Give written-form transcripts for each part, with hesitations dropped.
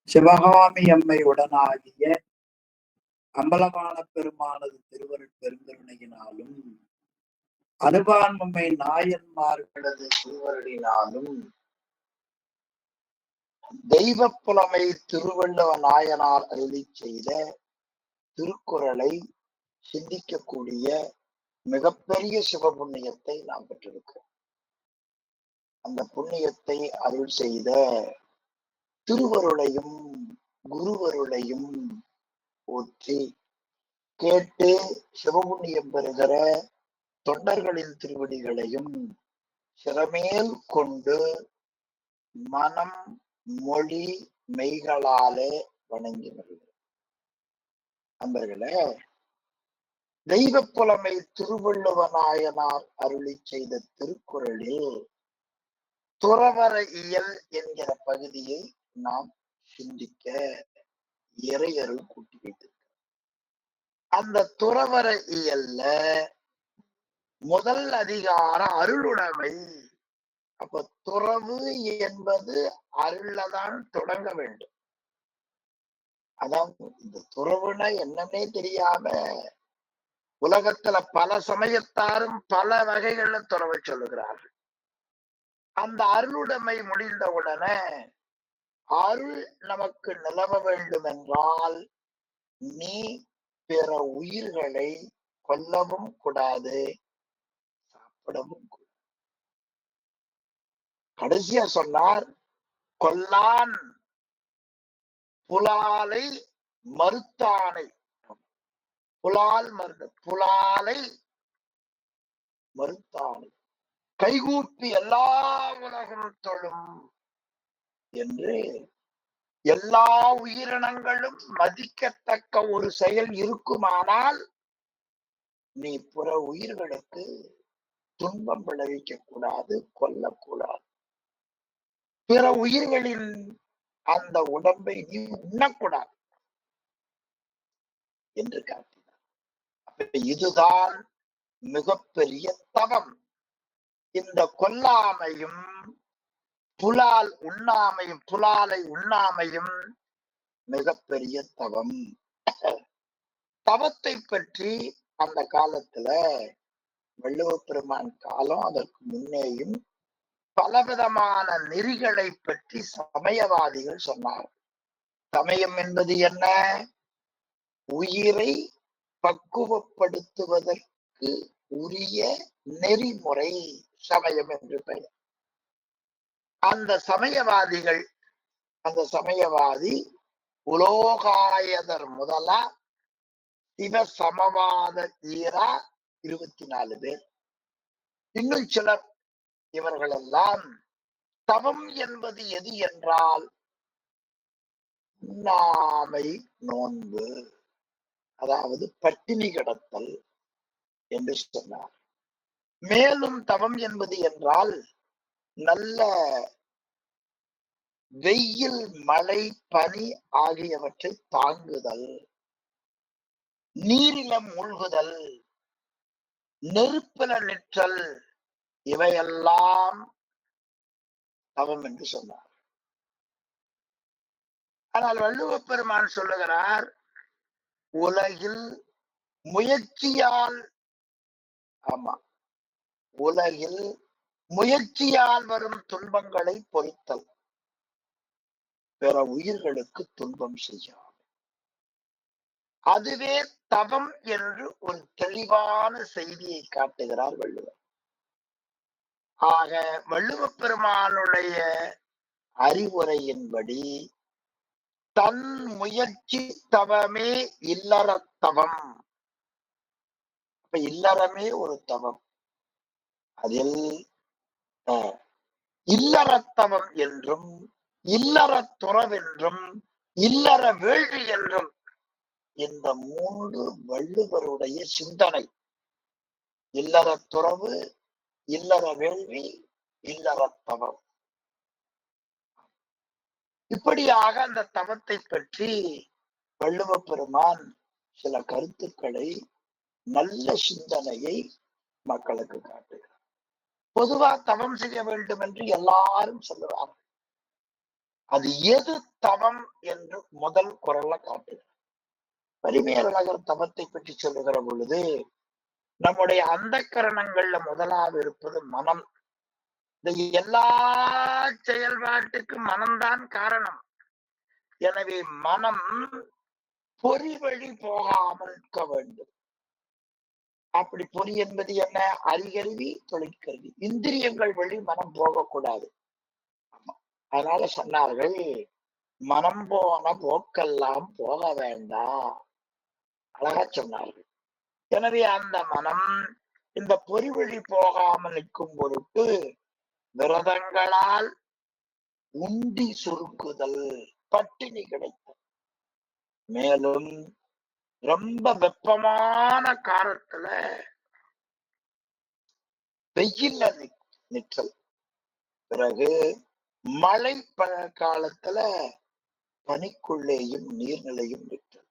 சிவகாமி அம்மை உடனாகிய அம்பலமான பெருமானது திருவருட் பெருங்கருணையினாலும் அனுபான்மை நாயன்மார்களது திருவருளினாலும் தெய்வ புலமை திருவள்ளுவ நாயனார் அருளி செய்த திருக்குறளை சிந்திக்கக்கூடிய மிகப்பெரிய சிவபுண்ணியத்தை நாம் பெற்றிருக்கிறோம். அந்த புண்ணியத்தை அருள் செய்த திருவருளையும் குருவருளையும் போற்றி கேட்டு சிவபுண்ணியம் பெறுகிற தொண்டர்களின் திருவடிகளையும் சிறமேல் கொண்டு மனம் மொழி மெய்களாலே வணங்கி வருகிறோம். அன்பர்களே, தெய்வ புலமை திருவள்ளுவ நாயனார் அருளி செய்த திருக்குறளில் துறவற இயல் என்கிற பகுதியை நாம் சிந்திக்க இறையருள் கூட்டி வைத்திருக்கிறோம். அந்த துறவற இயல்ல முதல் அதிகார அருளுடைமை. அப்ப துறவு என்பது அருளதான் தொடங்க வேண்டும். அதான் இந்த துறவுனா என்னன்னே தெரியாம உலகத்துல பல சமயத்தாரும் பல வகைகள்ல துறவை சொல்லுகிறார்கள். அந்த அருளுடைமை முடிந்தவுடனே அருள் நமக்கு நிலவ வேண்டும் என்றால் நீ பிற உயிர்களை கொல்லவும் கூடாது, சாப்பிடவும் கூடாது. கடைசியா சொன்னார், கொல்லான் புலாலை மறுத்தானை. புலால் மருந்து புலாலை மறுத்தானை கைகூப்பி எல்லா உலகம் தொழும் என்று எல்லா உயிரினங்களும் மதிக்கத்தக்க ஒரு செயல் இருக்குமானால் நீ புற உயிர்களுக்கு துன்பம் விளைவிக்க கூடாது, கொல்லக்கூடாது. பிற உயிர்களின் அந்த உடம்பை நீ உண்ணக்கூடாது என்று காட்டினார். இதுதான் மிகப்பெரிய தவம். இந்த கொல்லாமையும் புலாலை உண்ணாமையும் மிகப்பெரிய தவம். தவத்தை பற்றி அந்த காலத்துல வள்ளுவ பெருமான் காலம் அதற்கு முன்னேயும் பலவிதமான நெறிகளை பற்றி சமயவாதிகள் சொன்னார். சமயம் என்பது என்ன? உயிரை பக்குவப்படுத்துவதற்கு உரிய நெறிமுறை சமயம் என்று பெயர். அந்த சமயவாதி உலோகாயதர் முதலா சிவ சமவாத ஈரா 24 பேர். இன்னும் சிலர். இவர்களெல்லாம் தவம் என்பது எது என்றால் உண்ணாமை நோன்பு, அதாவது பட்டினி கிடத்தல் என்று சொன்னார். மேலும் தவம் என்பது என்றால் நல்ல வெயில் மழை பனி ஆகியவற்றை தாங்குதல், நீரில மூழ்குதல், நெருப்பில நிற்றல், இவையெல்லாம் தவம் என்று சொன்னார். ஆனால் வள்ளுவ பெருமான் சொல்லுகிறார், உலகில் முயற்சியால் வரும் துன்பங்களை பொறுத்தல், பிற உயிர்களுக்கு துன்பம் செய்யாது. அதுவே தவம் என்று ஒரு தெளிவான செய்தியை காட்டுகிறார் வள்ளுவர். ஆக வள்ளுவ பெருமானுடைய அறிவுரையின்படி தன் முயற்சி தவமே இல்லறத்தவம். அப்ப இல்லறமே ஒரு தவம். அதில் இல்லறத்தவம் என்றும் இல்லற துறவென்றும் இல்லற வேள்வி என்றும் இந்த 3 வள்ளுவருடைய சிந்தனை. இல்லற துறவு, இல்லற வேள்வி, இல்லறத்தவம். இப்படியாக அந்த தவத்தை பற்றி வள்ளுவ பெருமான் சில கருத்துக்களை, நல்ல சிந்தனையை மக்களுக்கு காட்டுகிறார். பொதுவா தவம் செய்ய வேண்டும் என்று எல்லாரும் சொல்லுவார்கள். அது எது தவம் என்று முதல் குரல்ல காட்டுது. பரிமேலழகர் தவத்தை பற்றி சொல்லுகிற பொழுது, நம்முடைய அந்த கரணங்கள்ல முதலாவது இருப்பது மனம். இந்த எல்லா செயல்பாட்டுக்கு மனம்தான் காரணம். எனவே மனம் பொறி வழி போகாமல் இருக்க வேண்டும். அப்படி பொறி என்பது என்ன? அறிகருவி, தொழிற்கருவி. இந்திரியங்கள் வழி மனம் போகக்கூடாது. அதனால சொன்னார்கள், மனம் போன போக்கெல்லாம் போக வேண்டாம். அழகா சொன்னார்கள். எனவே அந்த மனம் இந்த பொறி வழி போகாமல் நிற்கும் பொருட்டு விரதங்களால் உண்டி சுருக்குதல், பட்டினி கிடைத்தல். மேலும் ரொம்ப வெப்பமான காலத்துல வெயில்ல நிற்றல். பிறகு மழை காலத்துல பனிக்குள்ளேயும் நீர்நிலையும் நிற்றல்.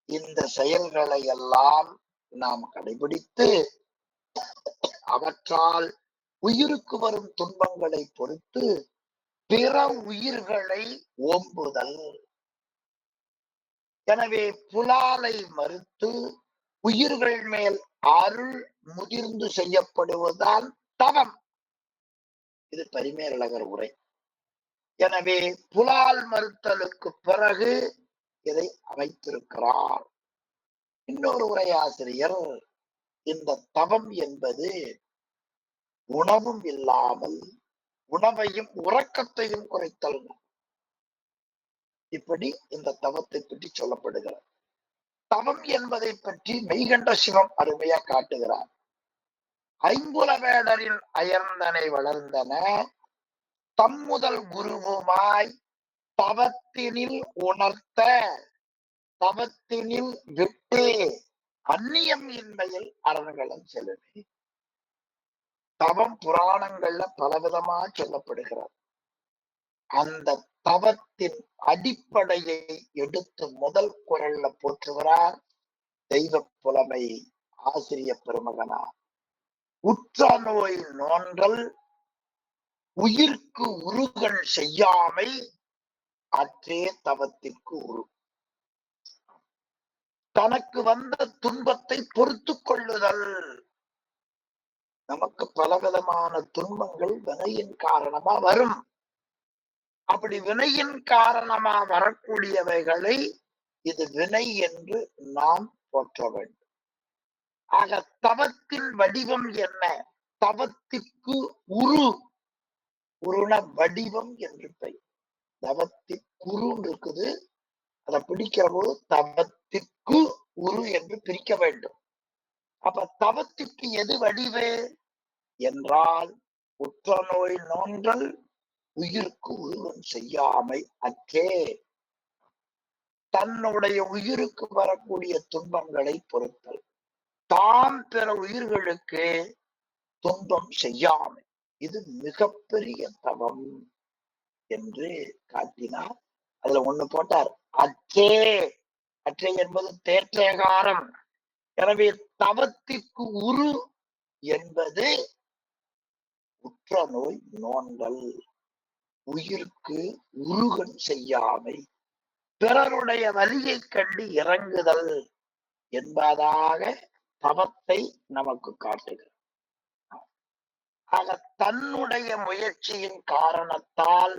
இந்த செயல்களை எல்லாம் நாம் கடைபிடித்து அவற்றால் உயிருக்கு வரும் துன்பங்களை பொறுத்து பிற உயிர்களை ஓம்புதல். எனவே புலாலை மறுத்து உயிர்கள் மேல் அருள் முதிர்ந்து செய்யப்படுவதுதான் தவம். இது பரிமேலழகர் உரை. எனவே புலால் மறுத்தலுக்கு பிறகு இதை அமைத்திருக்கிறார். இன்னொரு உரையாசிரியர், இந்த தவம் என்பது உணவும் இல்லாமல் உணவையும் உறக்கத்தையும் குறைத்தல். இப்படி இந்த தவத்தை பற்றி சொல்லப்படுகிறார். தவம் என்பதை பற்றி மெய்கண்ட சிவம் அருமையா காட்டுகிறார். ஐம்புல வேடரின் அயர்ந்தனை வளர்ந்தன தம்முதல் குருவுமாய் தவத்தினில் உணர்த்த தவத்தினில் விட்டு அந்நியம் இன்மையில் அரண்களம் செலுத்தி. தவம் புராணங்கள்ல பலவிதமா சொல்லப்படுகிறார். அந்த தவத்தின் அடிப்படையை எடுத்து முதல் குரல்ல போற்றுகிறார் தெய்வ புலமை ஆசிரிய பெருமகனார். உற்ற நோய் நோன்றல் உயிர்க்கு உருகல் செய்யாமை அற்றே தவத்திற்கு உரு. தனக்கு வந்த துன்பத்தை பொறுத்து கொள்ளுதல். நமக்கு பலவிதமான துன்பங்கள் வினையின் காரணமா வரும். அப்படி வினையின் காரணமா வரக்கூடியவைகளை இது வினை என்று நாம் போற்ற வேண்டும். ஆக தவத்தின் வடிவம் என்ன? தவத்திற்கு உரு. உருண வடிவம் என்று பெயர். தவத்திற்குரு இருக்குது. அதை பிடிக்கிற போது தவத்திற்கு உரு என்று பிரிக்க வேண்டும். அப்ப தவத்திற்கு எது வடிவு என்றால் உற்ற நோய் நோன்றல் உயிருக்கு உருவம் செய்யாமை அற்றே. தன்னுடைய உயிருக்கு வரக்கூடிய துன்பங்களை பொறுத்தல், தாம் பிற உயிர்களுக்கு துன்பம் செய்யாமை, இது மிகப்பெரிய தவம் என்று காட்டினார். அதுல ஒண்ணு போட்டார், அற்றே. அற்றே என்பது தேற்றேகாரம். எனவே தவத்திற்கு உரு என்பது உற்ற நோய் நோன்றல், உயிருக்கு உருகன் செய்யாமை, பிறருடைய வலியை கண்டு இறங்குதல் என்பதாக தவத்தை நமக்கு காட்டுகிறது. ஆக தன்னுடைய முயற்சியின் காரணத்தால்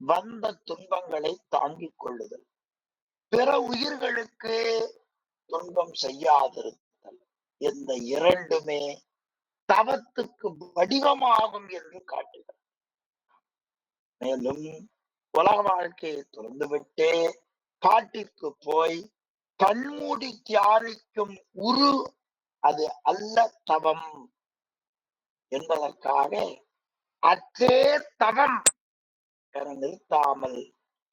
வந்த துன்பங்களை தாங்கிக் கொள்ளுதல், பிற உயிர்களுக்கு துன்பம் செய்யாதிருத்தல், இந்த இரண்டுமே தவத்துக்கு வடிவமாகும் என்று காட்டுகிறது. மேலும் உலக வாழ்க்கையை துறந்துவிட்டு காட்டிற்கு போய் கண்மூடி தியானிக்கும் உரு அது அல்ல தவம் என்பதற்காக அற்றே தவம் என நிறுத்தாமல்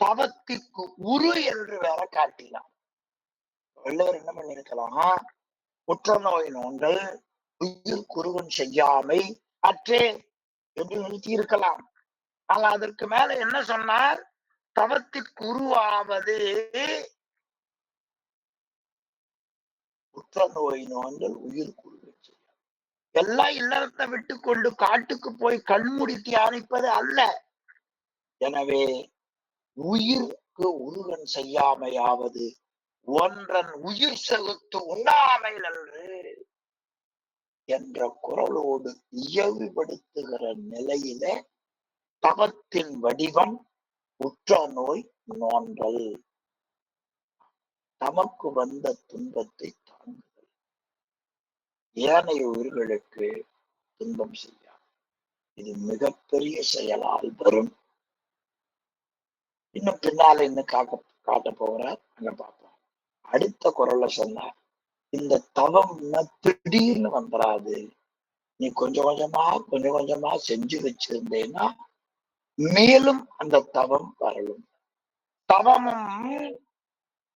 தவத்திற்கு உரு என்று வேற காட்டினார். வள்ளுவர் என்ன பண்ணிருக்கலாம், உற்ற நோய் நோன்றல் உயிர் குருவன் செய்யாமை அற்றே என்று நிறுத்தி இருக்கலாம். ஆனால் அதற்கு மேல என்ன சொன்னார், தவத்திற்கு உருவாவது உற்ற நோய் நோன்றல் உயிர் குருவன் செய்யாமை. எல்லாம் இல்லறத்தை விட்டு கொண்டு காட்டுக்கு போய் கண்மூடி தியானிப்பது அல்ல. எனவே உயிர்க்கு உருகன் செய்யாமையாவது ஒன்றன் உயிர் செகுத்து உண்ணாமை நன்று என்ற குரலோடு இயல்புபடுத்துகிற நிலையில தவத்தின் வடிவம் உற்ற நோய் நோன்றல். தமக்கு வந்த துன்பத்தை தாங்குதல், ஏனைய உயிர்களுக்கு துன்பம் செய்யாது. இது மிகப்பெரிய செயலால் வரும். இன்னும் பின்னால இன்னும் காட்ட போகிறார், அங்க பார்ப்போம். அடுத்த குரல்ல சொன்னார், இந்த தவம் திடீர்னு வந்துடாது. நீ கொஞ்சம் கொஞ்சமா செஞ்சு வச்சிருந்தேன்னா மேலும் அந்த தவம் வரலும். தவமும்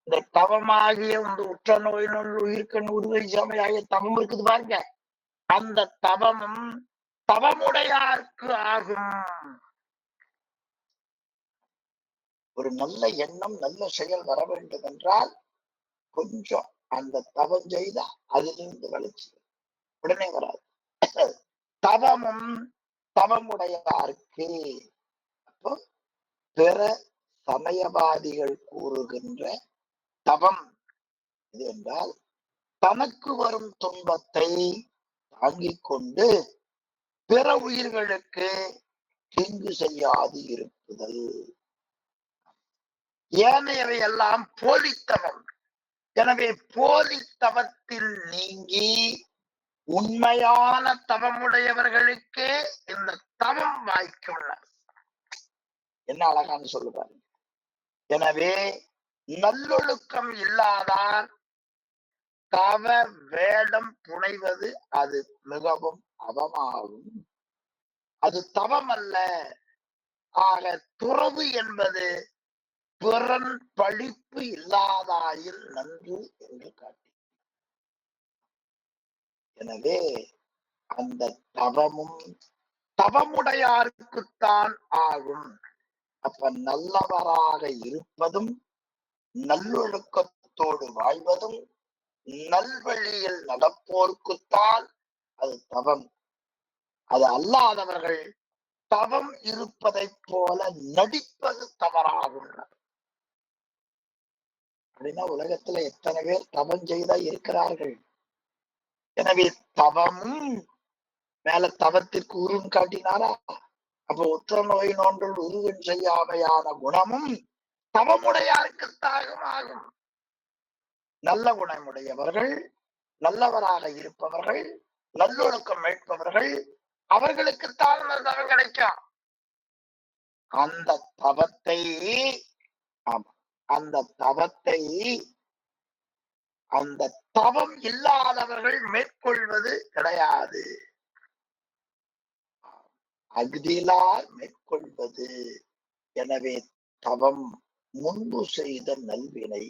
இந்த தவமாகிய உற்ற நோய் உயிர்க்கண் உருவை சமையாகிய தவம் இருக்குது பாருங்க, அந்த தவமும் தவமுடையாருக்கு ஆகும். ஒரு நல்ல எண்ணம் நல்ல செயல் வர வேண்டும் என்றால் கொஞ்சம் அந்த தவம் செய்தா அதிலிருந்து வளர்ச்சி உடனே வராது. தவமும் தவமுடையாருக்கு. அப்போ பிற சமயவாதிகள் கூறுகின்ற தவம் இது என்றால் தனக்கு வரும் துன்பத்தை தாங்கிக் கொண்டு பிற உயிர்களுக்கு தீங்கு செய்யாது இருப்புதல். ஏனையவை எல்லாம் போலித்தவம். எனவே போலித்தவத்தில் நீங்கி உண்மையான தவமுடையவர்களுக்கு இந்த தவம் வாய்க்குள்ள. என்ன அழகான்னு சொல்லுவாரு. எனவே நல்லொழுக்கம் இல்லாதார் தவ வேடம் புனைவது அது மிகவும் அவமாகும். அது தவம் அல்ல. ஆக துறவு என்பது பிறன் பழிப்பு இல்லாதாயில் நன்று என்று காட்டி. எனவே அந்த தவமும் தவமுடையாருக்குத்தான் ஆகும். அப்ப நல்லவராக இருப்பதும் நல்லொழுக்கத்தோடு வாழ்வதும் நல்வழியில் நடப்போர்க்குத்தான் அது தவம். அது அல்லாதவர்கள் தவம் இருப்பதை போல நடிப்பது தவறாகும். அப்படின்னா உலகத்துல எத்தனை பேர் தவம் செய்தா இருக்கிறார்கள். எனவே தவமும் மேல தவத்திற்கு உருவம் காட்டினாரா? அப்ப உற்ற நோய் நோன்றல் உருவன் செய்யாமையான குணமும் தவமுடையாருக்குத்தாக ஆகும். நல்ல குணமுடையவர்கள், நல்லவராக இருப்பவர்கள், நல்லொழுக்கம் மேற்பவர்கள், அவர்களுக்குத்தான் தவம் கிடைக்கும். அந்த தவத்தை அந்த தவம் இல்லாதவர்கள் மேற்கொள்வது கிடையாது. அகுதியிலார் மேற்கொள்வது. எனவே தவம் முன்பு செய்த நல்வினை.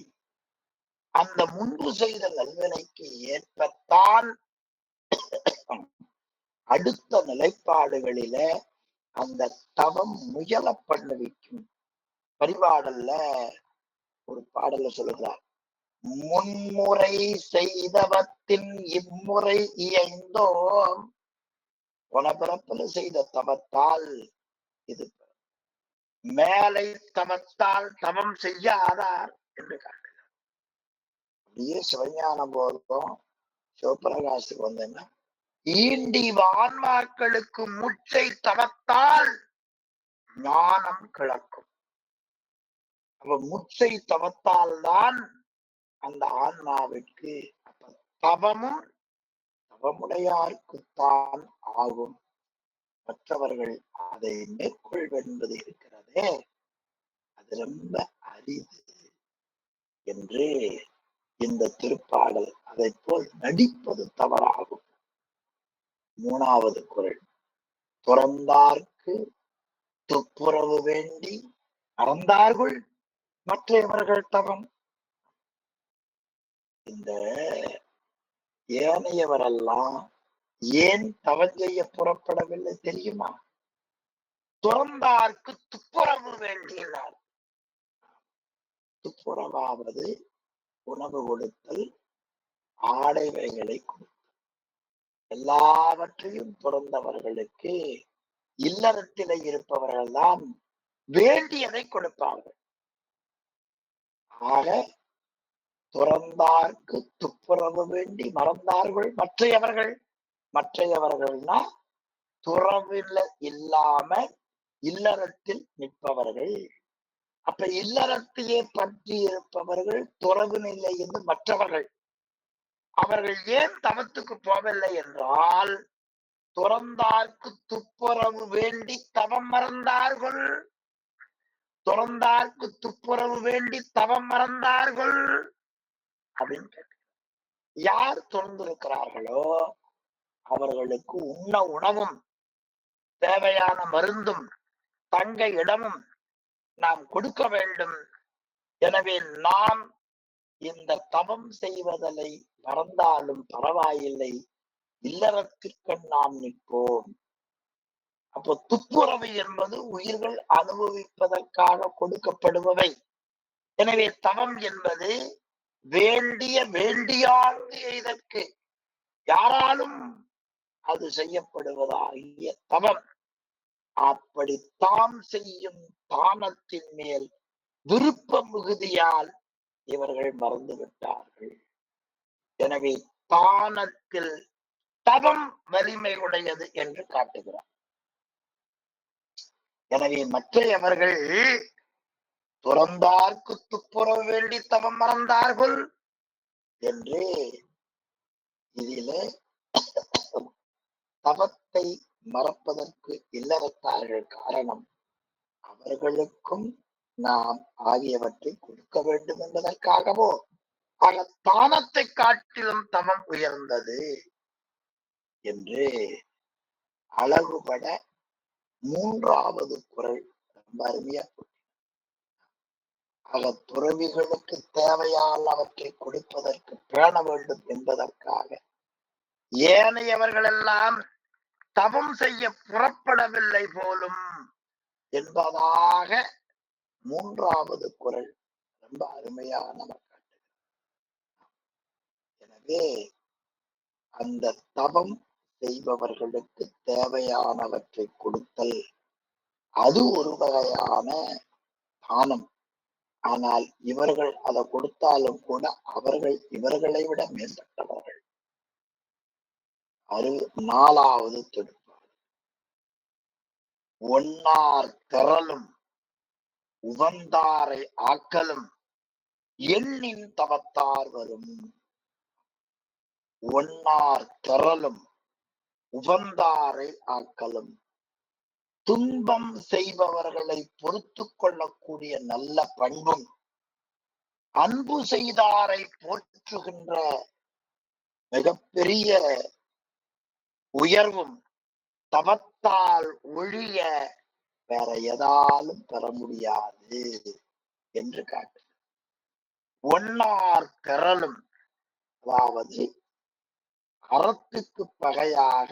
அந்த முன்பு செய்த நல்வினைக்கு ஏற்பத்தான் அடுத்த நிலைப்பாடுகளில அந்த தவம் முயல பண்ண வைக்கும். பரிபாடல்ல ஒரு பாடல்ல சொல்லுகிறார், முன்முறை செய்தவத்தின் இம்முறை இயந்தோம். உனபிறப்பில் செய்த தவத்தால் இது மேலை தவத்தால் தவம் செய்யாதார் என்று காட்டுகிறார். அப்படியே சிவஞானம் போதும் சிவபிரகாசுக்கு வந்தேன்னா, ஈண்டி ஆன்மாக்களுக்கு முச்சை தவத்தால் ஞானம் கிளக்கும். அப்ப முச்சை தவத்தால் தான் அந்த ஆன்மாவிற்கு தவமும் தவமுடையாருக்குத்தான் ஆகும். மற்றவர்கள் அதை மேற்கொள்வென்பது இருக்கிறதே, அது ரொம்ப அரிது என்று இந்த திருப்பாடல் அதை போல் நடிப்பது தவறாகும். மூணாவது குறள், துறந்தார்க்கு துப்புரவு வேண்டி அறந்தார்கள் மற்றவர்கள் தவம். இந்த ஏனையவரெல்லாம் ஏன் தவம் செய்ய புறப்படவில்லை தெரியுமா? துறந்தார்க்கு துப்புரவு வேண்டினார். துப்புரவாவது உணவு கொடுத்தல், ஆடைவைகளை கொடுத்தல். எல்லாவற்றையும் துறந்தவர்களுக்கு இல்லறத்திலே இருப்பவர்கள் தான் வேண்டியதை கொடுப்பார்கள். ஆக துறந்தார்க்கு துப்புரவு வேண்டி மறந்தார்கள் மற்றையவர்கள்னா துறவில இல்லாம இல்லறத்தில் நிற்பவர்கள். அப்ப இல்லறத்தையே பற்றி இருப்பவர்கள் துறவு நிலை என்று மற்றவர்கள். அவர்கள் ஏன் தவத்துக்கு போகவில்லை என்றால் துறந்தார்க்கு துப்புரவு வேண்டி தவம் மறந்தார்கள். துறந்தார்க்கு துப்புரவு வேண்டி தவம் மறந்தார்கள் அப்படின்னு கேட்டு, யார் துறந்திருக்கிறார்களோ அவர்களுக்கு உண்ண உணவும் தேவையான மருந்தும் தங்க இடமும் நாம் கொடுக்க வேண்டும். எனவே நாம் இந்த தவம் செய்வதை மறந்தாலும் பரவாயில்லை, இல்லறத்திற்கு நாம் நிற்போம். அப்போ துப்புரவு என்பது உயிர்கள் அனுபவிப்பதற்காக கொடுக்கப்படுபவை. எனவே தவம் என்பது வேண்டியாங்கு இதற்கு யாராலும் அது செய்யப்படுவதாகிய தவம். அப்படி தாம் செய்யும் தானத்தின் மேல் விருப்ப மிகுதியால் இவர்கள் மறந்து விட்டார்கள். எனவே தானத்தில் தவம் வலிமை உடையது என்று காட்டுகிறார். எனவே மற்றையவர்கள் துறந்தார்க்கு துப்புரவு வேண்டி தவம் மறந்தார்கள் என்று இதிலே தவத்தை மறப்பதற்கு இல்லறத்தார்கள் காரணம் அவர்களுக்கும் நாம் ஆகியவற்றை கொடுக்க வேண்டும் என்பதற்காகவோ ஆக தானத்தை காட்டிலும் தவம் உயர்ந்தது என்று அழகுபட மூன்றாவது குறள் ரொம்ப அருமையா. ஆக துறவிகளுக்கு தேவையானவற்றை கொடுப்பதற்கு பேண வேண்டும் என்பதற்காக ஏனையவர்கள் எல்லாம் தவம் செய்ய புறப்படவில்லை போலும் என்பதாக மூன்றாவது குறள் ரொம்ப அருமையான. எனவே அந்த தவம் செய்பவர்களுக்கு தேவையானவற்றை கொடுத்தல் அது ஒரு வகையான தானம். ஆனால் இவர்கள் அதை கொடுத்தாலும் கூட அவர்கள் இவர்களை விட மேம்பட்டவர்கள். நாலாவது தொடுப்பாடு ஒன்னார் திரளும் உவந்தாரை ஆக்கலும் எண்ணின் தவத்தார் வரும். ஒன்னார் திரளும் உவந்தாரை ஆக்கலும், துன்பம் செய்பவர்களை பொறுத்து கொள்ளக்கூடிய நல்ல பண்பும் அன்பு செய்தாரை போற்றுகின்ற மிகப்பெரிய உயர்வும் தவத்தால் ஒழிய வேற எதாலும் பெற முடியாது என்று காட்டு. ஒன்னார் திரளும், அதாவது அறத்துக்கு பகையாக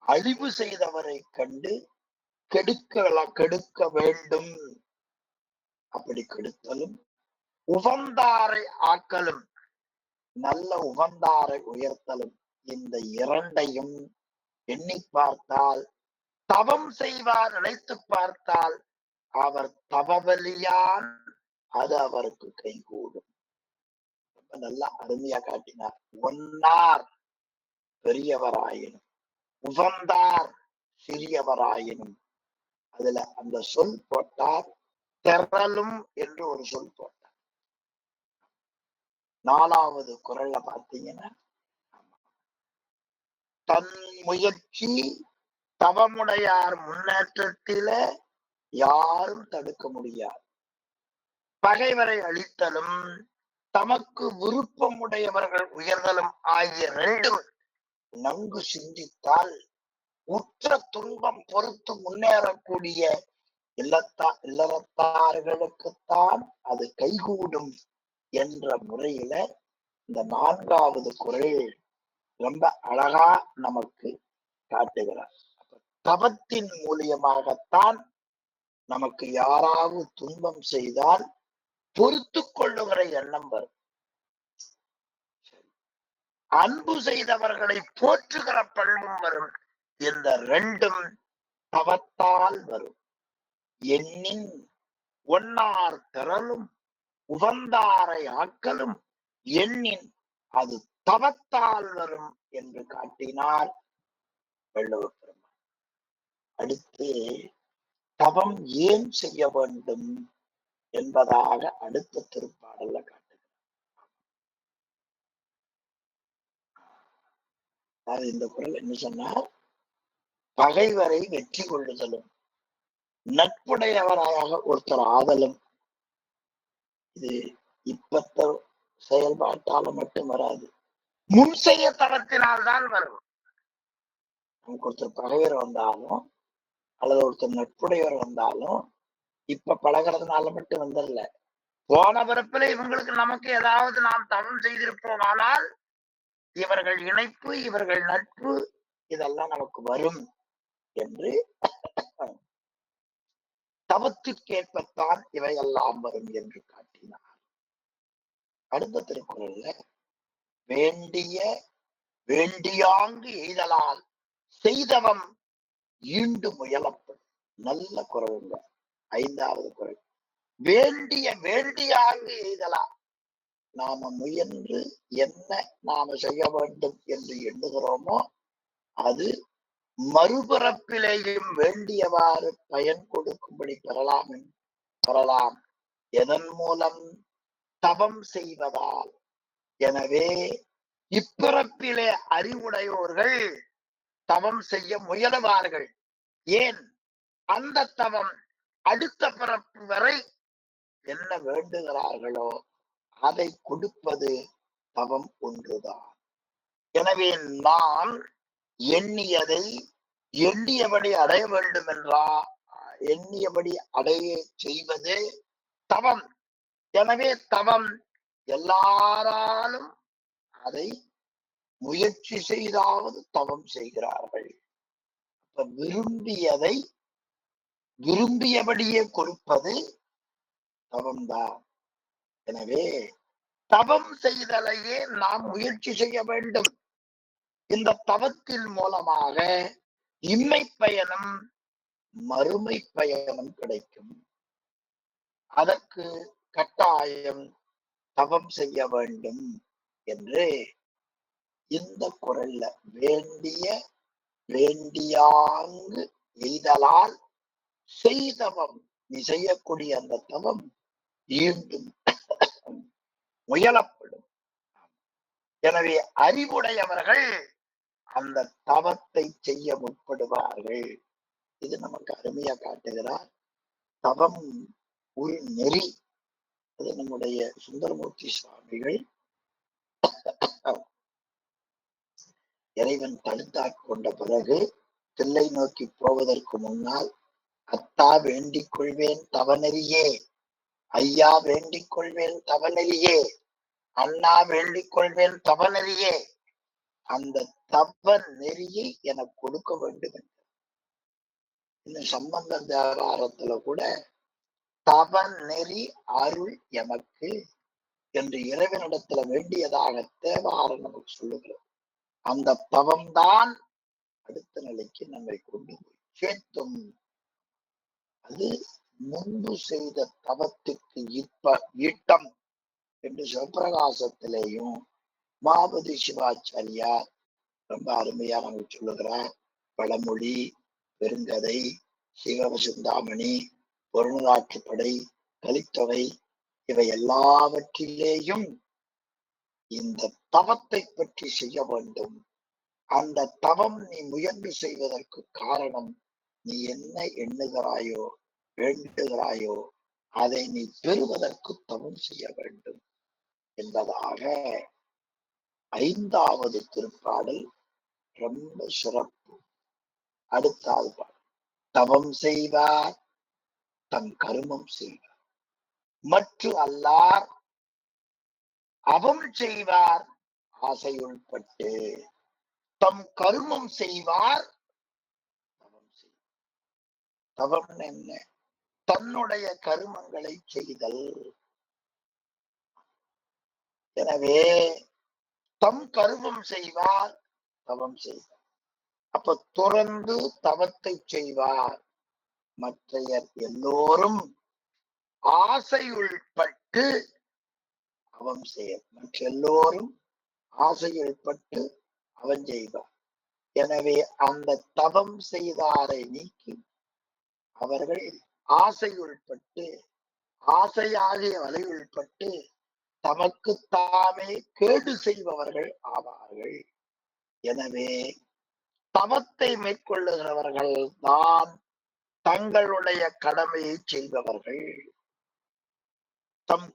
அழிவு செய்தவரை கண்டு கெடுக்க வேண்டும், அப்படி கெடுத்தலும், உவந்தாரை ஆக்கலும், நல்ல உவந்தாரை உயர்த்தலும், இந்த இரண்டையும் எண்ணி பார்த்தால் தவம் செய்வார் நினைத்து பார்த்தால் அவர் தவவலியான் அது அவருக்கு கைகூடும். ரொம்ப நல்லா அருமையா காட்டினார். ஒன்னார் பெரியவராயினும் உவந்தார் சிறியவராயினும், அதுல அந்த சொல் போட்டார் திரளும் என்று ஒரு சொல் போட்டார். நாலாவது குறள்ல பார்த்தீங்கன்னா தன் முயற்சி தவமுடையார் முன்னேற்றத்தில யாரும் தடுக்க முடியாது. பகைவரை அழித்தலும் தமக்கு விருப்பமுடையவர்கள் உயர்தலும் ஆகிய ரெண்டும் நன்கு சிந்தித்தால் உற்ற துன்பம் பொறுத்து முன்னேறக்கூடிய இல்லறத்தார்களுக்குத்தான் அது கைகூடும் என்ற முறையில இந்த நான்காவது குறள் ரொம்ப அழகா நமக்கு காட்டுகிறார். தவத்தின் மூலியமாகத்தான் நமக்கு யாராவது துன்பம் செய்தால் பொறுத்து கொள்ளுகிற எண்ணம் வரும். அன்பு செய்தவர்களை போற்றுகிற பண்பும் வரும். இந்த ரெண்டும் தவத்தால் வரும். எண்ணின் ஒன்னார் திரளும் உவந்தாரை ஆக்கலும் எண்ணின் அது தவத்தால் வரும் என்று காட்டினார் வள்ளுவர் பெருமான். அடுத்து தவம் ஏன் செய்ய வேண்டும் என்பதாக அடுத்த திருப்பாடல்ல காட்டுகிறார். இந்த குறள் என்ன சொன்னார்? பகைவரை வெற்றி கொள்ளுதலும் நட்புடையவராக ஒருத்தர் ஆதலும். இது இப்பத்த செயல்பாட்டால மட்டும் வராது, முன் செய்ய தரத்தினால்தான் வரும். நமக்கு ஒருத்தர் பகைவர் வந்தாலும் அல்லது ஒருத்தர் நட்புடையவர் வந்தாலும் இப்ப பழகிறதுனால மட்டும் வந்துடல. போன பிறப்பில இவங்களுக்கு நமக்கு ஏதாவது நாம் தவம் செய்திருப்போம், ஆனால் இவர்கள் இணைப்பு, இவர்கள் நட்பு, இதெல்லாம் நமக்கு வரும் என்று தவத்திற்கேற்பத்தான் இவையெல்லாம் வரும் என்று காட்டினார். அடுத்த திருக்குறள்ல வேண்டிய வேண்டியாங்கு எய்தலால் செய்தவம் ஈண்டு முயலப்படும். நல்ல குறளுங்க. 5வது குறள். வேண்டிய வேண்டியாங்கு எய்தலாம். நாம முயன்று என்ன நாம செய்ய வேண்டும் என்று எண்ணுகிறோமோ அது மறுபிறப்பிலேயும் வேண்டியவாறு பயன் கொடுக்கும்படி பெறலாம். எதன் மூலம்? தவம் செய்வதால். எனவே இப்பிறப்பிலே அறிவுடையோர்கள் தவம் செய்ய முயலுவார்கள். ஏன்? அந்த தவம் அடுத்த பிறப்பு வரை என்ன வேண்டுகிறார்களோ அதை கொடுப்பது தவம் ஒன்றுதான். எனவே நாம் எண்ணியதை எண்ணியபடி அடைய வேண்டும் என்றால் எண்ணியபடி அடைய செய்வது தவம். எனவே தவம் எல்லாராலும் அதை முயற்சி செய்தாவது தவம் செய்கிறார்கள். விரும்பியதை விரும்பியபடியே கொடுப்பது தவம்தான். எனவே தவம் செய்தலையே நாம் முயற்சி செய்ய வேண்டும். இந்த தவத்தின் மூலமாக இம்மை பயனும் மறுமை பயனும் கிடைக்கும். அதற்கு கட்டாயம் தவம் செய்ய வேண்டும் என்று இந்த குறள்ல வேண்டிய வேண்டியாங்கு எய்தலால் செய்தவம், நீ செய்யக்கூடிய அந்த தவம் ஈண்டும் முயலப்படும். எனவே அறிவுடையவர்கள் அந்த தவத்தை செய்ய முற்படுவார்கள். இது நமக்கு அருமையா காட்டுகிறார். தவம் ஒரு நெறி. அது நம்முடைய சுந்தரமூர்த்தி சுவாமிகள் இறைவன் தடுத்தாட்கொண்ட பிறகு தில்லை நோக்கி போவதற்கு முன்னால், அத்தா வேண்டிக் கொள்வேன் தவநெறியே, ஐயா வேண்டிக் கொள்வேன் தவநெறியே, அண்ணா வேண்டிக் கொள்வேன் தவநெறியே, அந்த தவ நெறியை எனக்கு கொடுக்க வேண்டும் என்று. இந்த சம்பந்த தேவாரத்துல கூட தவ நெறி அருள் எமக்கு என்று இறைவனிடத்துல வேண்டியதாக தேவாரம் நமக்கு சொல்லுகிறது. அந்த தவம்தான் அடுத்த நிலைக்கு நம்மை கொண்டு போய் சேர்த்தும். அது முன்பு செய்த தவத்துக்கு ஈட்டம் என்று சிவபிரகாசத்திலேயும் மாபதி சிவாச்சாரியார் ரொம்ப அருமையா நமக்கு சொல்லுகிறார். பழமொழி, பெருங்கதை, சிவசிந்தாமணி, பொருளாற்றுப்படை, கலித்தொகை, இவை எல்லாவற்றிலேயும் இந்த தவத்தை பற்றி செய்ய வேண்டும். அந்த தவம் நீ முயன்று செய்வதற்கு காரணம், நீ என்ன எண்ணுகிறாயோ வேண்டுகிறாயோ அதை நீ பெறுவதற்கு தவம் செய்ய வேண்டும் என்பதாக 5வது திருப்பாடல் ரொம்ப சிறப்பு. அடுத்தாவது பாடல். தவம் செய்வார் தம் கருமம் செய்வார், மற்ற அல்லார் அவம் செய்வார் ஆசையுள்பட்டு. தம் கருமம் செய்வார் தவம் செய்வார். தவம் என்ன? தன்னுடைய கருமங்களை செய்தல். எனவே தம் கருமம் செய்வார் தவம் செய்வார். அப்ப துறந்து தவத்தை செய்வார். மற்றையர் எல்லோரும் ஆசையுள்பட்டு அவம் செய்ய, மற்ற எல்லோரும் ஆசையில் பட்டு அவன் செய்வார். எனவே அந்த தவம் செய்தாரை நீக்கி அவர்கள் ஆசையுள்பட்டு ஆசையாகிய வலையுள்பட்டு தமக்கு தாமே கேடு செய்பவர்கள் ஆவார்கள். எனவே தவத்தை மேற்கொள்ளுகிறவர்கள் தான் தங்களுடைய கடமையை செய்பவர்கள். தம்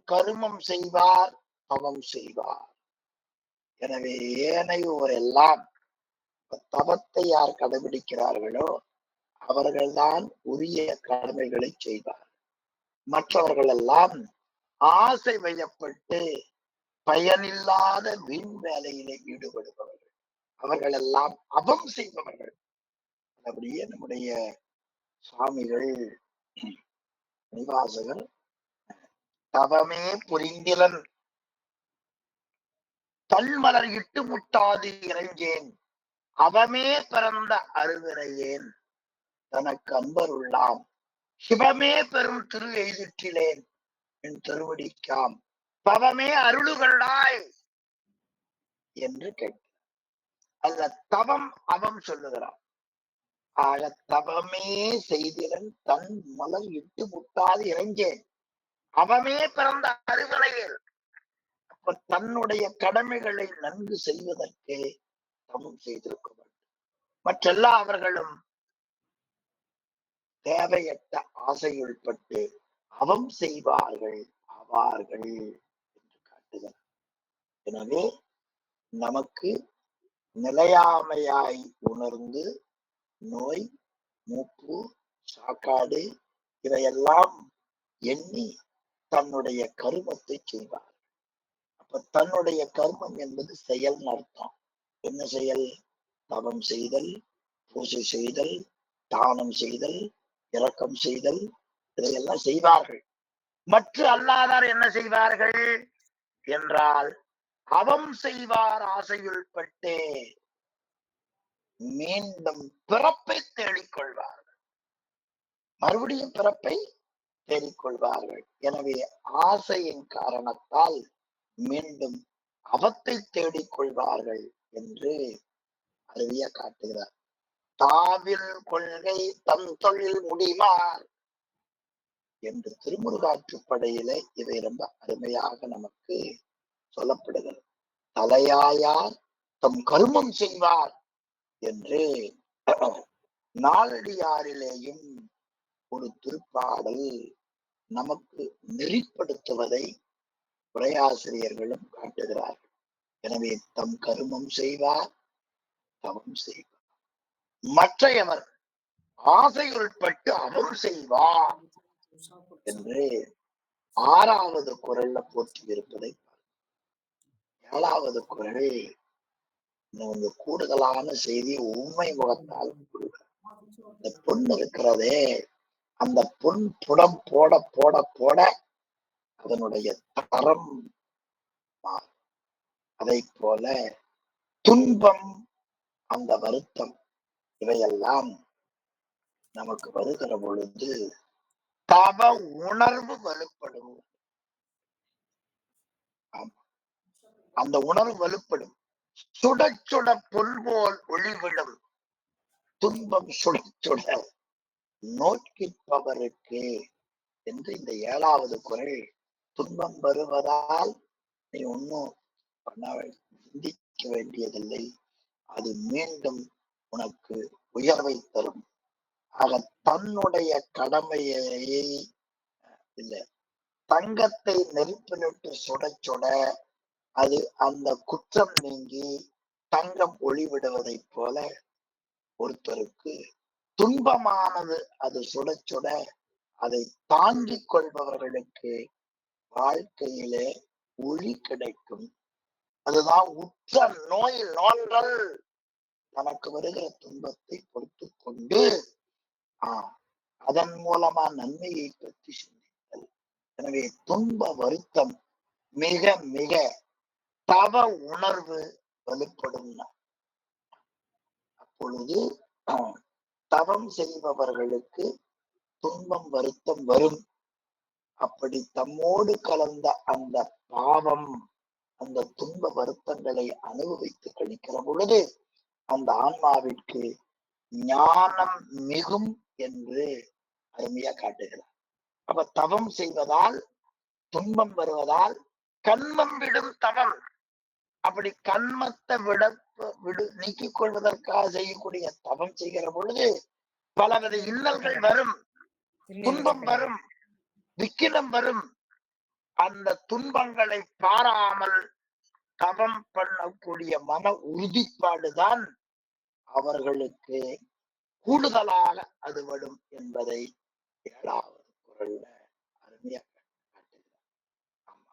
கருமம் செய்வார், தவம் செய்வார். எனவே ஏனையோர் எல்லாம் தவத்தை யார் கடைபிடிக்கிறார்களோ அவர்கள்தான் உரிய கடமைகளை செய்வார். மற்றவர்கள் எல்லாம் ஆசை வயப்பட்டு பயனில்லாத வீண் வேலையிலே ஈடுபடுபவர்கள், அவர்கள் எல்லாம் அவம் செய்பவர்கள். அப்படியே நம்முடைய சுவாமிகள் நிவாசகர் தவமே புரிந்திலன் தன்மலர் இட்டு முட்டாது இறைஞ்சேன் அவமே பிறந்த அருவினையேன் தனக்கு அன்பருள்ளாம் சிவமே பெரும் திரு எய்திற்றிலேன் என் திருவடிக்காம் பவமே அருளுகளாய் என்று கேட்கிறார். அல்ல தவம் அவம் சொல்லுகிறார். ஆக தவமே செய்திடன் தன் மலர் இட்டு முட்டாது இறைஞ்சேன் அவமே பிறந்த அருவினையேன். அப்ப தன்னுடைய கடமைகளை நன்கு செய்வதற்கு தவம் செய்திருக்க வேண்டும். மற்றெல்லா அவர்களும் தேவையற்ற ஆசையுள்பட்டு அவம் செய்வார்கள் ஆவார்கள் என்று காட்டுகிறார். எனவே நமக்கு நிலையாமையாய் உணர்ந்து நோய், மூப்பு, சாக்காடு இவையெல்லாம் எண்ணி தன்னுடைய கருமத்தை செய்வார். அப்ப தன்னுடைய கர்மம் என்பது செயல் அர்த்தம். என்ன செயல்? தவம் செய்தல், பூஜை செய்தல், தானம் செய்தல், இரக்கம் செய்தல், இதையெல்லாம் செய்வார்கள். மற்ற அல்லாதார் என்ன செய்வார்கள் என்றால் அவம் செய்வார் ஆசையுள்பட்டு மீண்டும் பிறப்பை தேடிக்கொள்வார்கள், மறுபடியும் பிறப்பை தேடிக்கொள்வார்கள். எனவே ஆசையின் காரணத்தால் மீண்டும் அவத்தை தேடிக்கொள்வார்கள் என்று அருவியா காட்டுகிறார். தாவில் கொள்கை தம் தொழில் முடிவார் என்று திருமுருகாற்றுப்படையில இதை ரொம்ப அருமையாக நமக்கு சொல்லப்படுகிறது. தலையாயார் தம் கருமம் செய்வார் என்று நாலடியாரிலேயும் ஒரு திருப்பாடல் நமக்கு நெறிப்படுத்துவதை உரையாசிரியர்களும் காட்டுகிறார்கள். எனவே தம் கருமம் செய்வார், தவம் செய்வார். மற்றையவர் ஆசையுள்பட்டு அவம் செய்வார் என்று 6வது குறள்ல போற்றி இருப்பதை 7வது குறள் கூடுதலான செய்தி உண்மை முகத்தால் இந்த பொன் இருக்கிறதே, அந்த பொன் புடம் போட போட போட அதனுடைய தரம் மாறும். அதை போல துன்பம், அந்த வருத்தம் இவையெல்லாம் நமக்கு வருகிற பொழுது தவ உணர்வு வலுப்படும். அந்த உணர்வு வலுப்படும். சுட சுட பொன் போல் ஒளிவிடும் துன்பம் சுட சுட நோக்கிப்பவருக்கு என்று இந்த 7வது குறள். துன்பம் வருவதால் நீ ஒன்னும் சிந்திக்க வேண்டியதில்லை, அது மீண்டும் உனக்கு உயர்வை தரும். ஆக தன்னுடைய கடமையை இல்லை, தங்கத்தை நெருப்பிலிட்டு சுட சுட அது அந்த குற்றம் நீங்கி தங்கம் ஒளிவிடுவதை போல ஒருத்தருக்கு துன்பமானது அது சுட சுட அதை தாங்கிக் கொள்பவர்களுக்கு வாழ்க்கையிலே ஒளி கிடைக்கும். அதுதான் உற்ற நோய் நோன்றல். தனக்கு வருகிற துன்பத்தை பொறுத்து கொண்டு அதன் மூலமா நன்மையை பற்றி சிந்தித்தல். எனவே துன்ப வருத்தம் மிக மிக தவ உணர்வு வலுப்படும். அப்பொழுது அப்பொழுது தவம் செய்பவர்களுக்கு துன்பம் வருத்தம் வரும். அப்படி தம்மோடு கலந்த அந்த பாவம், அந்த துன்ப வருத்தங்களை அனுபவித்து கழிக்கிற பொழுது அந்த ஆன்மாவிற்கு ஞானம் மிகும் என்று அருமையா காட்டுகிறார். அப்ப தவம் செய்வதால் துன்பம் வருவதால் கண்மம் விடும் தவம். அப்படி கண்மத்தை நீக்கிக் கொள்வதற்காக செய்யக்கூடிய தவம் செய்கிற பொழுது பலவித இன்னல்கள் வரும், துன்பம் வரும், விக்கினம் வரும். அந்த துன்பங்களை பாராமல் தவம் பண்ணக்கூடிய மன உறுதிப்பாடுதான் அவர்களுக்கு கூடுதலாக அது வரும் என்பதை 7வது குறள்ல அருமையா காட்டுகிறார். ஆமா,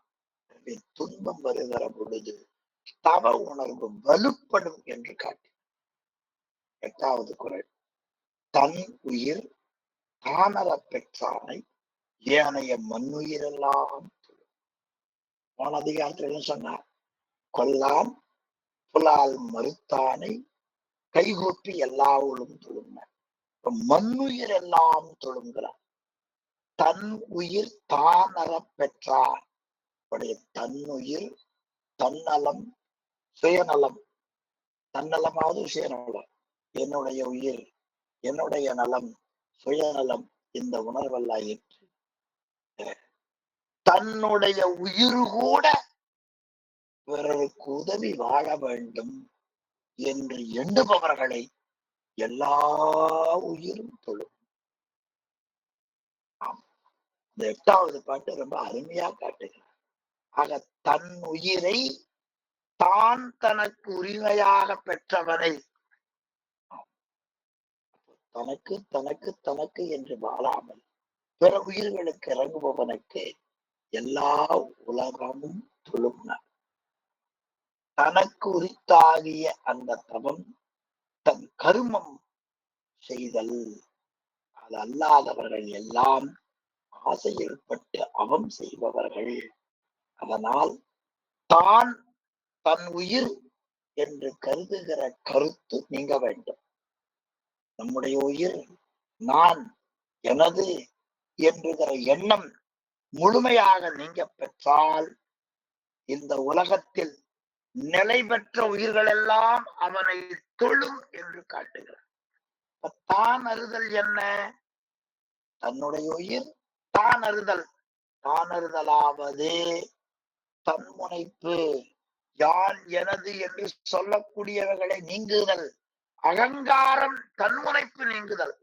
துன்பம் வருகிற பொழுது தவ உணர்வு வலுப்படும் என்று காட்டி 8வது குறள், தன் உயிர் தானற பெற்றானை ஏனைய மண்ணுயிரெல்லாம் போன அதிகாரத்தில் என்ன சொன்னார்? கொல்லான் புலால் மறுத்தானை கைகூப்பி எல்லாவுளும் தொழுங்க. மண்ணுயிர் எல்லாம் தொழுங்கிறார். தன் உயிர் தானற பெற்றார். தன்னுயிர், தன்னலம், சுயநலம், தன்னலமாவது சுயநலம், என்னுடைய உயிர், என்னுடைய நலம், சுயநலம், இந்த உணர்வெல்லாம் ஏற்று தன்னுடைய உயிர் கூட பிறருக்கு உதவி வாழ வேண்டும் என்று எண்ணுபவர்களை எல்லா உயிரும் தொழும். இந்த 8வது பாட்டு ரொம்ப அருமையா காட்டுகிறார். ஆக தன் உயிரை தான் தனக்கு உரிமையாக பெற்றவனை, தனக்கு தனக்கு தனக்கு என்று வாழாமல் பிற உயிர்களுக்கு இறங்குபவனுக்கு எல்லா உலகமும் தொழும். தனக்கு உரித்தாகிய அந்த தவம் தன் கருமம் செய்தல். அது அல்லாதவர்கள் எல்லாம் ஆசையில் பட்டு அவம் செய்பவர்கள். அதனால் தான் தன் உயிர் என்று கருதுகிற கருத்து நீங்க வேண்டும். நம்முடைய உயிர், நான், எனது என்கிற எண்ணம் முழுமையாக நீங்க பெற்றால் இந்த உலகத்தில் நிலை பெற்ற உயிர்கள் எல்லாம் அவனை தொழும் என்று காட்டுகிறார். தான் அறிதல் என்ன? தன்னுடைய உயிர் தான் அறிதல். தான் அறிதலாவது தன்முனைப்பு, யான் எனது என்று சொல்லக்கூடியவர்களை நீங்குதல். அகங்காரம், தன்முனைப்பு நீங்குதல்.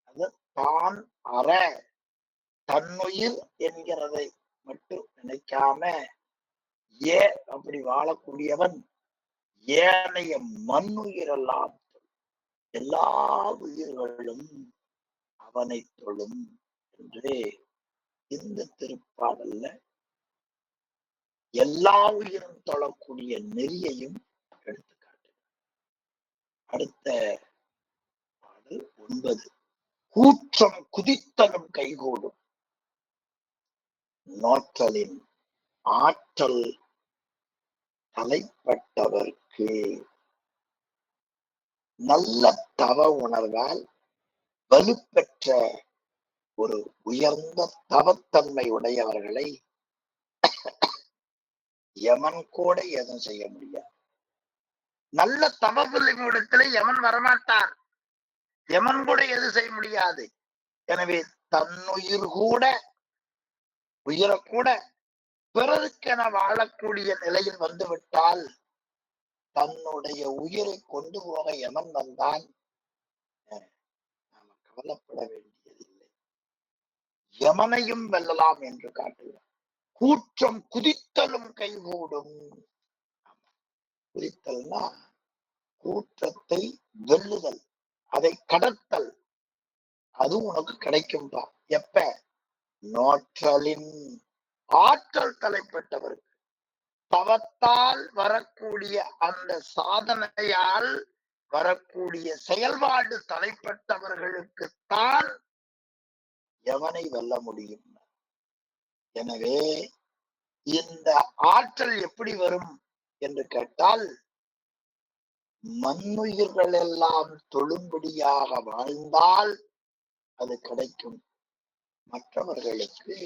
அது தான் அற, தன்னுயிர் என்கிறதை மட்டும் நினைக்காம அப்படி வாழக்கூடியவன் ஏனைய மண்ணுயிரெல்லாம் எல்லா உயிர்களும் அவனை தொழும் என்று இந்த திருப்பாடல்ல எல்லா உயிரும் தொழக்கூடிய நெறியையும் எடுத்துக்காட்டு. அடுத்த பாடல் 9, கூற்றம் குதித்தலும் கைகூடும் நோற்றலின் ஆற்றல் தலைப்பட்டவர்க்கு. நல்ல தவ உணர்வால் வலுப்பெற்ற ஒரு உயர்ந்த தவத்தன்மை உடையவர்களை யமன் கூட எதுவும் செய்ய முடியாது. நல்ல தவவிடத்துல யமன் வரமாட்டான். யமன் கூட எதுவும் செய்ய முடியாது. எனவே தன்னுயிர் கூட, உயிரக்கூட பிறருக்கென வாழக்கூடிய நிலையில் வந்துவிட்டால் தன்னுடைய உயிரை கொண்டு போக யமன் வந்தான், நாம கவலைப்பட வேண்டியதில்லை. யமனையும் வெல்லலாம் என்று காட்டுகிறார். கூற்றம் குதித்தலும் கைகூடும். குதித்தல்னா கூற்றத்தை வெல்லுதல், அதை கடத்தல். அது உனக்கு கிடைக்கும்பா. எப்ப? நோற்றலின் ஆற்றல் தலைப்பட்டவருக்கு, தவத்தால் வரக்கூடிய அந்த சாதனையால் வரக்கூடிய செயல்பாடு தலைப்பட்டவர்களுக்குத்தான் எவனை வெல்ல முடியும். எனவே இந்த ஆற்றல் எப்படி வரும் என்று கேட்டால், மண்ணுயிர்கள் எல்லாம் தொழும்படியாக வாழ்ந்தால் அது கிடைக்கும். மற்றவர்களுக்கு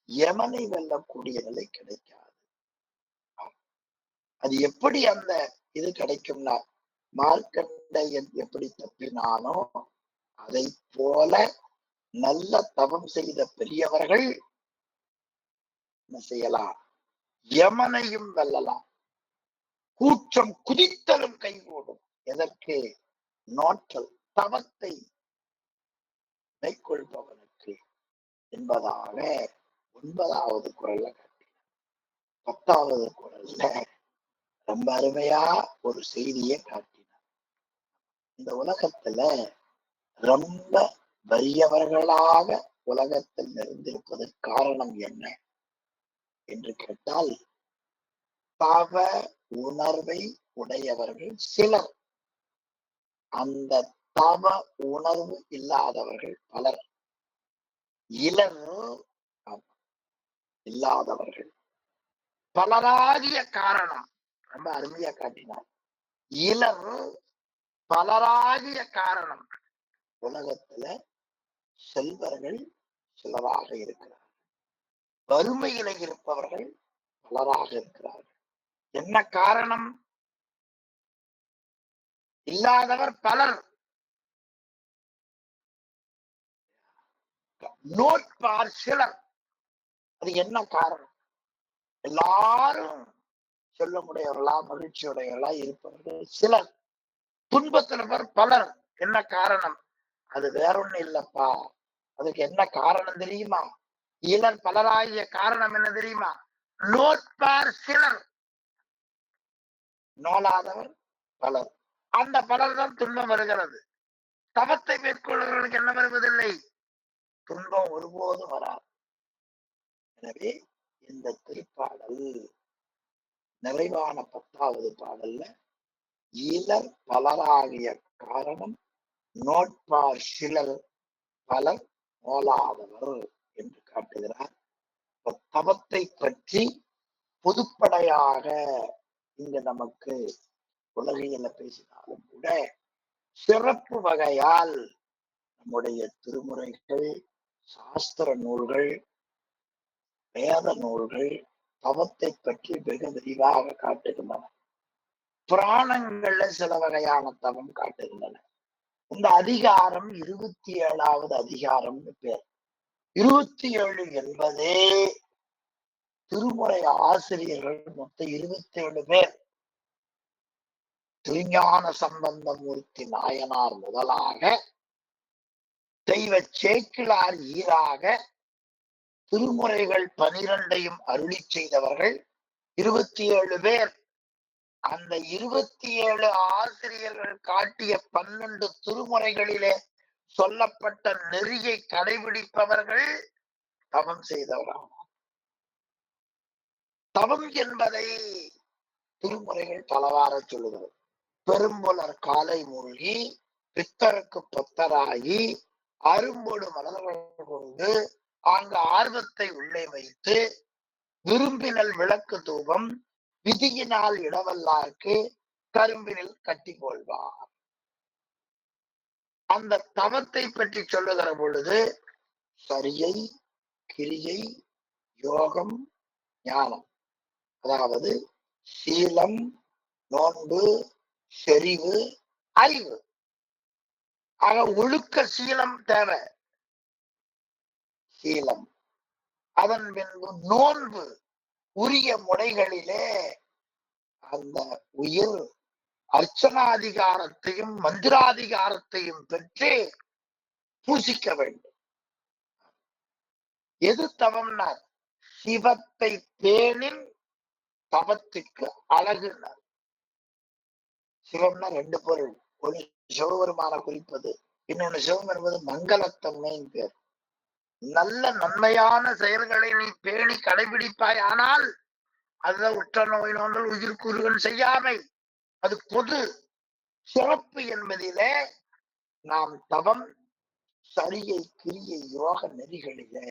யமனை வெல்லக்கூடிய நிலை கிடைக்காது. அது எப்படி அந்த இது கிடைக்கும்னா, மார்க்கண்டையன் எப்படி தப்பினானோ அதை போல நல்ல தவம் செய்த பெரியவர்கள் என்ன செய்யலாம்? யமனையும் வெல்லலாம். கூற்றம் குதித்தலும் கைகூடும். எதற்கு? நோற்றல் தவத்தை மேற்கொள்பவனுக்கு என்பதாக 9வது குறள்ல காட்டி, 10வது குறள்ல ரொம்ப அருமையா ஒரு செய்தியை காட்டினார். இந்த உலகத்துல ரொம்ப வறியவர்களாக உலகத்தில் நிறைந்திருப்பதற்கு காரணம் என்ன என்று கேட்டால், தவ உணர்வை உடையவர்கள் சிலர், அந்த தவ உணர்வு இல்லாதவர்கள் பலர். இலர் இல்லாதவர்கள் பலராகிய காரணம் ரொம்ப அருமையா காட்டினார். இலர் பலராகிய காரணம். உலகத்துல செல்வர்கள் சிலராக இருக்கிறார்கள், வறுமையில இருப்பவர்கள் பலராக இருக்கிறார்கள். என்ன காரணம்? இல்லாதவர் பலர், நோட்பார் சிலர். அது என்ன காரணம்? எல்லாரும் சொல்ல முடியவர்களா, மகிழ்ச்சியுடையவர்களா இருப்பவர்கள் சிலர், துன்பத்தினவர் பலர். என்ன காரணம்? அது வேற ஒண்ணு இல்லப்பா. அதுக்கு என்ன காரணம் தெரியுமா? இலர் பலராகிய காரணம் என்ன தெரியுமா? நோட்பார் சிலர், நோலாதவர் பலர். அந்த பலர் தான் துன்பம் வருகிறது. தவத்தை மேற்கொள்வர்களுக்கு என்ன வருவதில்லை? துன்பம் ஒருபோதும் வராது. எனவே இந்த திருப்பாடல் நிறைவான 10வது பாடல்ல இலர் பலராகிய காரணம் நோட்பார் சிலர் பலர் நோலாதவர் என்று காட்டுகிறார். தவத்தை பற்றி பொதுப்படையாக இங்கு நமக்கு உலகியல பேசினாலும் கூட சிறப்பு வகையால் நம்முடைய திருமுறைகள், சாஸ்திர நூல்கள், வேத நூல்கள் தவத்தை பற்றி வெகு விரிவாக காட்டுகின்றன. புராணங்கள்ல சில வகையான தவம் காட்டுகின்றன. இந்த அதிகாரம் 27வது அதிகாரம்னு பேர். 27 என்பதே திருமுறை ஆசிரியர்கள் மொத்தம் 27 பேர். திருஞான சம்பந்தமூர்த்தி நாயனார் முதலாக, தெய்வ சேக்கிழார் ஈராக திருமுறைகள் 12ஐயும் அருளி செய்தவர்கள் 27 பேர். அந்த 27 ஆசிரியர்கள் காட்டிய 12 திருமுறைகளிலே சொல்லப்பட்ட நெறியை கடைபிடிப்பவர்கள் தவம் செய்தவர்கள். தவம் என்பதை திருமுறைகள் பலவாறு சொல்லுகிறது. பெரும்புலர் காலை மூழ்கி பித்தருக்கு பத்தராகி அரும்பொடு மலர்கள் கொண்டு அங்கு ஆர்வத்தை உள்ளே வைத்து விரும்பினல் விளக்கு தூபம் விதியினால் இடவல்லார்க்கு கரும்பினில் கட்டி கொள்வார். அந்த தவத்தை பற்றி சொல்லுகிற பொழுது சரியை, கிரியை, யோகம், ஞானம், அதாவது சீலம், நோன்பு, செறிவு, அறிவு. ஆக ஒழுக்க சீலம் தேவை. சீலம், அதன் பின்பு நோன்பு, உரிய முறைகளிலே அந்த உயிர் அர்ச்சனாதிகாரத்தையும் மந்திராதிகாரத்தையும் பெற்று பூசிக்க வேண்டும். எது தவம்னா சிவத்தை பேணின் தவத்துக்கு அழகுனார். சிவம்னா 2 பொருள். ஒன்று சிவபெருமான குறிப்பது, இன்னொன்னு சிவம் என்பது மங்களத்தன்மையின் பேர். நல்ல நன்மையான செயல்களை நீ பேணி கடைபிடிப்பாய். ஆனால் அதுதான் உற்ற நோய் நோன்றல் உயிர்கூறுகள் செய்யாமை. அது பொது சிறப்பு என்பதிலே நாம் தவம், சரியை, கிரியை, யோக நெறிகளிலே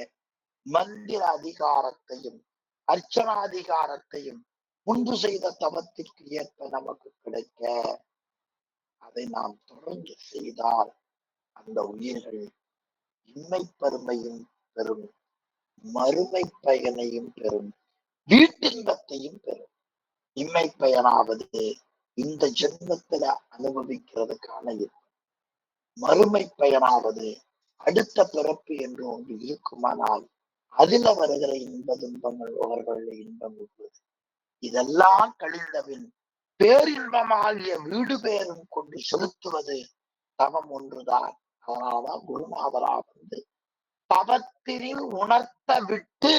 மந்திர அதிகாரத்தையும் அர்ச்சனாதிகாரத்தையும் முன்பு செய்த தவத்திற்கு ஏற்ப நமக்கு கிடைக்க அதை நாம் தொடர்ந்து செய்தால் அந்த உயிர்கள் இன்மை பெருமையும் பெறும், மறுமை பயனையும் பெறும், வீட்டின்பத்தையும் பெறும். இம்மை பயனாவது இந்த ஜென்மத்துல அனுபவிக்கிறதுக்கான இன்பம். மறுமை பயனாவது அடுத்த பிறப்பு என்று ஒன்று இருக்குமானால் அதில் வருகிற இன்ப துன்பங்கள் அவர்களில் இன்பம் உள்ளது. இதெல்லாம் கழிந்தபின் பேரின்பமாகிய வீடு பேரும் கொண்டு செலுத்துவது தவம் ஒன்றுதான். அதனால்தான் குருநாதரா வந்து தவத்தினில் உணர்த்த விட்டு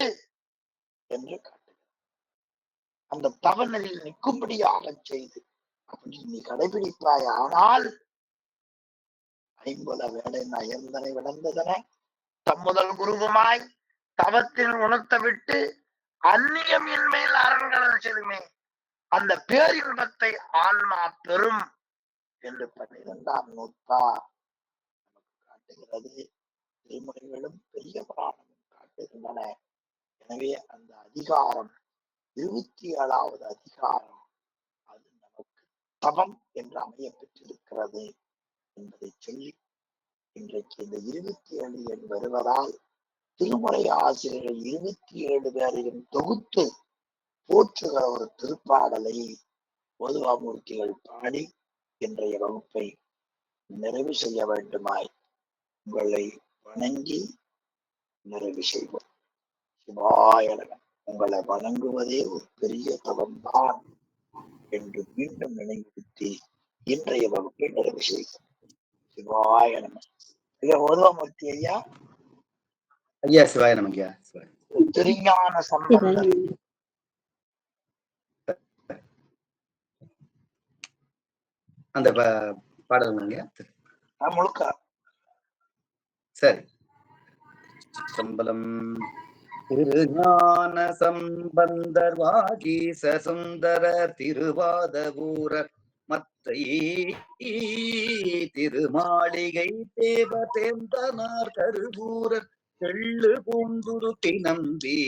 என்று காட்டுகிறார். அந்த தவநிலையில் நிற்கும்படியாக செய்து அப்படி நீ கடைபிடிப்பாய். ஆனால் ஐம்புல வேலை நயந்தனை விளந்ததன தம்முதல் குருவுமாய் தவத்தில் உணர்த்த விட்டு அந்நியம் இன்மையில் அரண்கள் செலுமே அந்த பேரின்பத்தை ஆன்மா பெறும் என்று 12ஆம் நூற்றார் நமக்கு காட்டுகிறது. திருமுறைகளும் பெரிய புராணமும் காட்டுகின்றன. எனவே அந்த அதிகாரம் 27வது அதிகாரம் அது நமக்கு தவம் என்று அமைய பெற்றிருக்கிறது என்பதை சொல்லி இன்றைக்கு இந்த 27 எண் வருவதால் திருமுறை ஆசிரியர்கள் 27 பேரையும் தொகுத்து போற்றுகிற ஒரு திருப்பாடலை ஓதுவாமூர்த்திகள் பாடி இன்றைய வகுப்பை நிறைவு செய்ய வேண்டுமாய் உங்களை வணங்கி நிறைவு செய்வோம். சிவாய நம. உங்களை வணங்குவதே ஒரு பெரிய தவம்தான் என்று மீண்டும் நினைவுறுத்தி இன்றைய வகுப்பை நிறைவு செய்வோம். சிவாய நம. ஐயா ஓதுவாமூர்த்தி ஐயா. ஐயா சிவாய நம. ஐயா திருஞான சம்பந்தர் அந்த பாடல் முழுக்க சரி. சம்பளம் திருஞான சம்பந்தர் வாகீச சுந்தர திருவாதவூரர் மற்றை திருமாளிகை தேவ தேந்தனார் கருவூரர் தெள்ளு பூந்துருத்தி நம்பி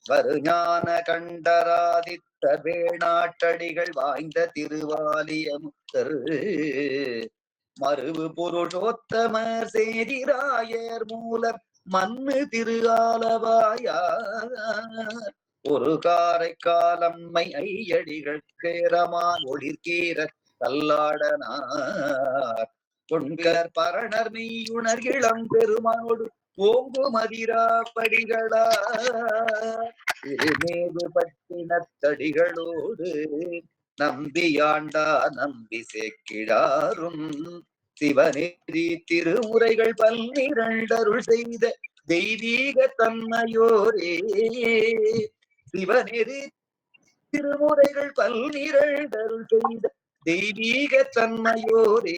வருஞான கண்டராதித்த வேணாட்டடிகள் வாய்ந்த திருவாலியமுத்தர் மருவு புருஷோத்தமர் சேதிராயர் மூலர் மண்ணு திரு ஆலவாயார் ஒரு காரைக்காலம்மை ஐயடிகள் கேரமான் ஒளிர்கீர கல்லாடனார் கொண்கர் பரணர் மெய்யுணர் இளம் பெருமானோடு ஓங்கு மதிரா படிகளா திருமேவு பட்டினத்தடிகளோடு நம்பியாண்டா நம்பி சேக்கிழாரும் சிவநெறி திருமுறைகள் 12 அருள் செய்த தெய்வீக தன்மையோரே சிவநெறி திருமுறைகள் 12 அருள் செய்த தெய்வீக தன்மையோரே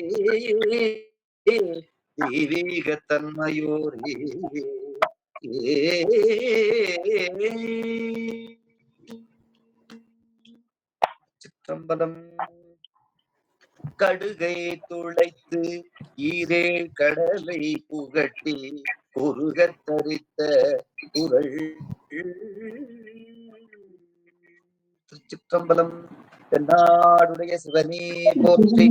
தெய்வீக தன்மையோரே சிற்றம்பலம். கடுகை துளைத்து ஈரேழ் கடலை புகட்டி குறுகத் தரித்த குரல் திருச்சிற்றம்பலம். தென்னாடுடைய சிவனே போற்றி,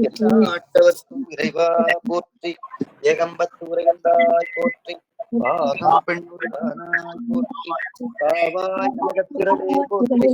எந்நாட்டவர்க்கும் இறைவா போற்றி, ஏகம்பத்து உரையந்தாய் போற்றி, பாகம் பெண்ணுருவானாய் போற்றி, காவாய் நரகத்திரளே போற்றி.